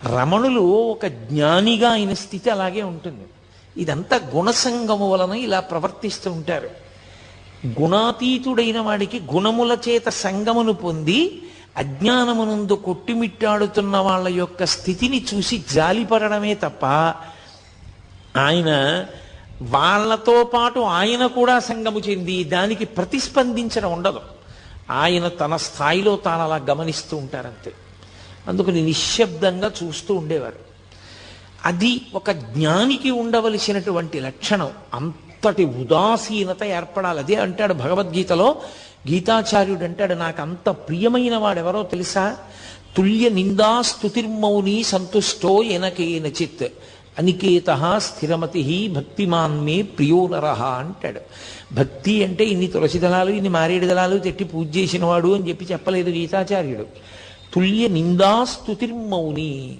రమణులు ఒక జ్ఞానిగా అయిన స్థితి అలాగే ఉంటుంది. ఇదంతా గుణసంగము వలన ఇలా ప్రవర్తిస్తూ ఉంటారు. గుణాతీతుడైన వాడికి గుణముల చేత సంగమును పొంది అజ్ఞానమునందు కొట్టిమిట్టాడుతున్న వాళ్ళ యొక్క స్థితిని చూసి జాలిపడమే తప్ప ఆయన వాళ్ళతో పాటు ఆయన కూడా సంగము చెంది దానికి ప్రతిస్పందించడం ఉండదు. ఆయన తన స్థాయిలో తాను అలా గమనిస్తూ ఉంటారంతే. అందుకని నిశ్శబ్దంగా చూస్తూ ఉండేవారు. అది ఒక జ్ఞానికి ఉండవలసినటువంటి లక్షణం. అంతటి ఉదాసీనత ఏర్పడాలి. అదే అంటాడు భగవద్గీతలో. గీతాచార్యుడు అంటాడు, నాకు అంత ప్రియమైన వాడెవరో తెలుసా? తుల్య నిందా స్తుతిర్మౌని సంతుష్టో ఎనకేనచిత్ అనికేత స్థిరమతి భక్తిమాన్ మే ప్రియో నరః అంటాడు. భక్తి అంటే ఇన్ని తులసి దళాలు ఇన్ని మారేడు దళాలు తెట్టి పూజ చేసినవాడు అని చెప్పి చెప్పలేదు గీతాచార్యుడు. తుల్య నిందా స్తుతిర్మౌని,